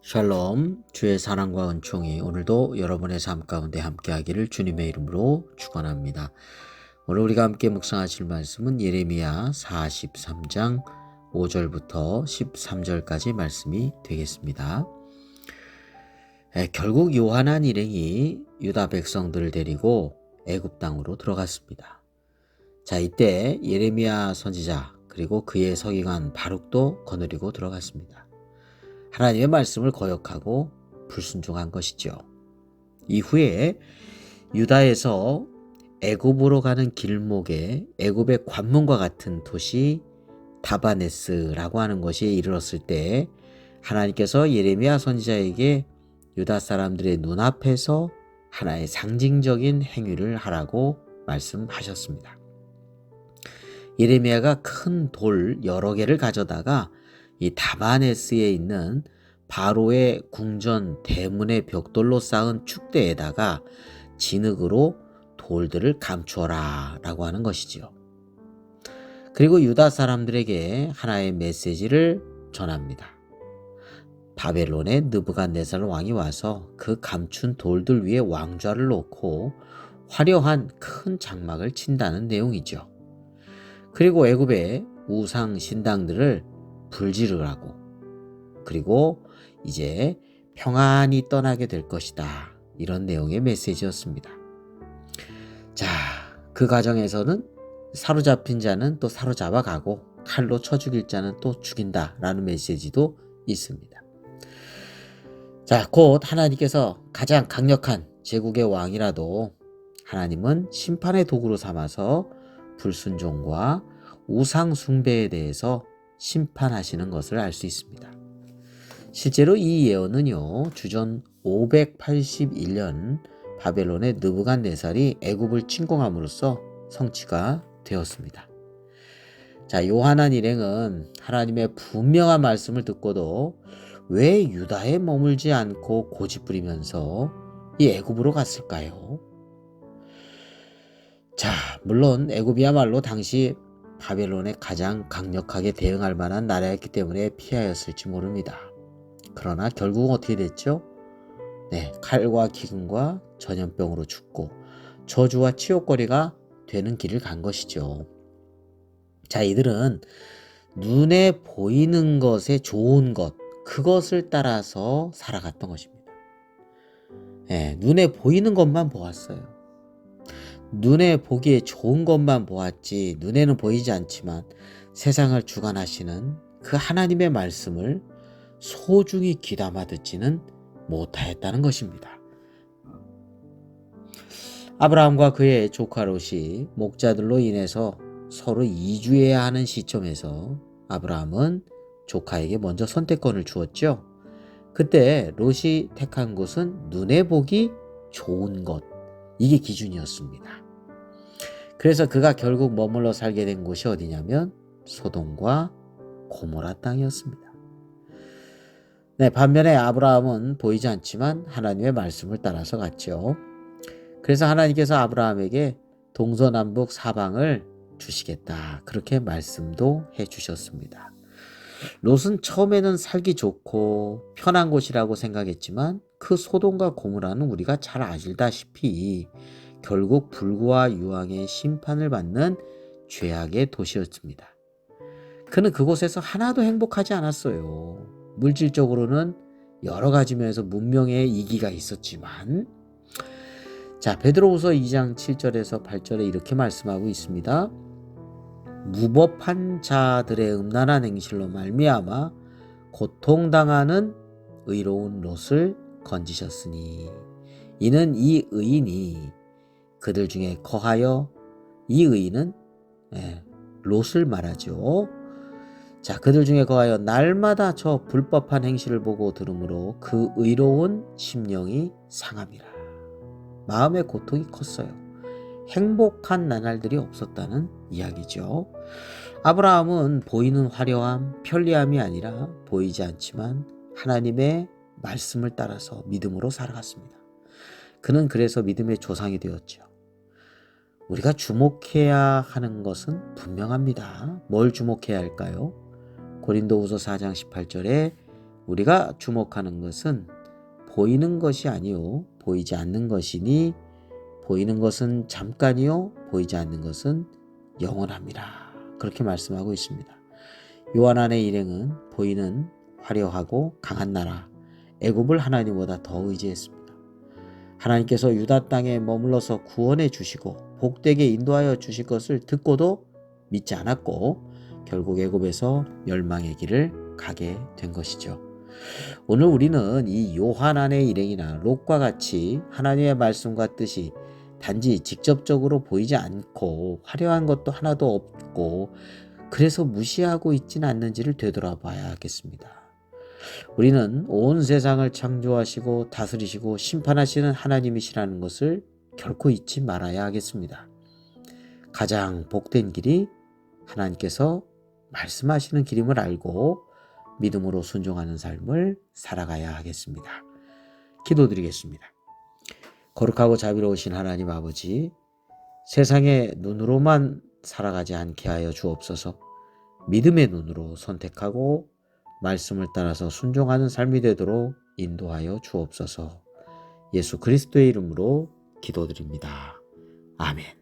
샬롬, 주의 사랑과 은총이 오늘도 여러분의 삶 가운데 함께하기를 주님의 이름으로 축원합니다. 오늘 우리가 함께 묵상하실 말씀은 예레미야 43장 5절부터 13절까지 말씀이 되겠습니다. 결국 요한한 일행이 유다 백성들을 데리고 애굽 땅으로 들어갔습니다. 자, 이때 예레미야 선지자 그리고 그의 서기관 바룩도 거느리고 들어갔습니다. 하나님의 말씀을 거역하고 불순종한 것이죠. 이후에 유다에서 애굽으로 가는 길목에 애굽의 관문과 같은 도시 다바네스라고 하는 것이 이르렀을 때 하나님께서 예레미야 선지자에게 유다 사람들의 눈앞에서 하나의 상징적인 행위를 하라고 말씀하셨습니다. 예레미야가 큰 돌 여러 개를 가져다가 이 다바네스에 있는 바로의 궁전 대문의 벽돌로 쌓은 축대에다가 진흙으로 돌들을 감추어라 라고 하는 것이지요. 그리고 유다 사람들에게 하나의 메시지를 전합니다. 바벨론의 느부갓네살 왕이 와서 그 감춘 돌들 위에 왕좌를 놓고 화려한 큰 장막을 친다는 내용이죠. 그리고 애굽의 우상 신당들을 불지르라고, 그리고 이제 평안히 떠나게 될 것이다, 이런 내용의 메시지였습니다. 자, 그 과정에서는 사로잡힌 자는 또 사로잡아 가고 칼로 쳐 죽일 자는 또 죽인다 라는 메시지도 있습니다. 자, 곧 하나님께서 가장 강력한 제국의 왕이라도 하나님은 심판의 도구로 삼아서 불순종과 우상 숭배에 대해서 심판하시는 것을 알 수 있습니다. 실제로 이 예언은요, 주전 581년 바벨론의 느부갓네살이 애굽을 침공함으로써 성취가 되었습니다. 자, 요한한 일행은 하나님의 분명한 말씀을 듣고도 왜 유다에 머물지 않고 고집부리면서 이 애굽으로 갔을까요? 자, 물론 애굽이야말로 당시 바벨론에 가장 강력하게 대응할 만한 나라였기 때문에 피하였을지 모릅니다. 그러나 결국은 어떻게 됐죠? 네, 칼과 기근과 전염병으로 죽고 저주와 치욕거리가 되는 길을 간 것이죠. 자, 이들은 눈에 보이는 것에 좋은 것, 그것을 따라서 살아갔던 것입니다. 네, 눈에 보이는 것만 보았어요. 눈에 보기에 좋은 것만 보았지 눈에는 보이지 않지만 세상을 주관하시는 그 하나님의 말씀을 소중히 귀담아 듣지는 못하였다는 것입니다. 아브라함과 그의 조카 롯이 목자들로 인해서 서로 이주해야 하는 시점에서 아브라함은 조카에게 먼저 선택권을 주었죠. 그때 롯이 택한 곳은 눈에 보기 좋은 것, 이게 기준이었습니다. 그래서 그가 결국 머물러 살게 된 곳이 어디냐면 소돔과 고모라 땅이었습니다. 네, 반면에 아브라함은 보이지 않지만 하나님의 말씀을 따라서 갔죠. 그래서 하나님께서 아브라함에게 동서남북 사방을 주시겠다, 그렇게 말씀도 해주셨습니다. 롯은 처음에는 살기 좋고 편한 곳이라고 생각했지만 그 소돔과 고모라는 우리가 잘 알다시피 결국 불과 유황의 심판을 받는 죄악의 도시였습니다. 그는 그곳에서 하나도 행복하지 않았어요. 물질적으로는 여러 가지 면에서 문명의 이기가 있었지만, 자, 베드로후서 2장 7절에서 8절에 이렇게 말씀하고 있습니다. 무법한 자들의 음란한 행실로 말미암아 고통당하는 의로운 롯을 건지셨으니 이는 이 의인이 그들 중에 거하여, 이 의인은 롯을 말하죠. 자, 그들 중에 거하여 날마다 저 불법한 행실을 보고 들으므로 그 의로운 심령이 상함이라. 마음의 고통이 컸어요. 행복한 나날들이 없었다는 이야기죠. 아브라함은 보이는 화려함, 편리함이 아니라 보이지 않지만 하나님의 말씀을 따라서 믿음으로 살아갔습니다. 그는 그래서 믿음의 조상이 되었죠. 우리가 주목해야 하는 것은 분명합니다. 뭘 주목해야 할까요? 고린도후서 4장 18절에 우리가 주목하는 것은 보이는 것이 아니요 보이지 않는 것이니 보이는 것은 잠깐이요 보이지 않는 것은 영원합니다. 그렇게 말씀하고 있습니다. 요한 안의 일행은 보이는 화려하고 강한 나라 애굽을 하나님보다 더 의지했습니다. 하나님께서 유다 땅에 머물러서 구원해 주시고 복되게 인도하여 주실 것을 듣고도 믿지 않았고 결국 애굽에서 멸망의 길을 가게 된 것이죠. 오늘 우리는 이 요한 안의 일행이나 롯과 같이 하나님의 말씀과 뜻이 단지 직접적으로 보이지 않고 화려한 것도 하나도 없고 그래서 무시하고 있지는 않는지를 되돌아봐야 하겠습니다. 우리는 온 세상을 창조하시고 다스리시고 심판하시는 하나님이시라는 것을 결코 잊지 말아야 하겠습니다. 가장 복된 길이 하나님께서 말씀하시는 길임을 알고 믿음으로 순종하는 삶을 살아가야 하겠습니다. 기도드리겠습니다. 거룩하고 자비로우신 하나님 아버지, 세상의 눈으로만 살아가지 않게 하여 주옵소서. 믿음의 눈으로 선택하고 말씀을 따라서 순종하는 삶이 되도록 인도하여 주옵소서. 예수 그리스도의 이름으로 기도드립니다. 아멘.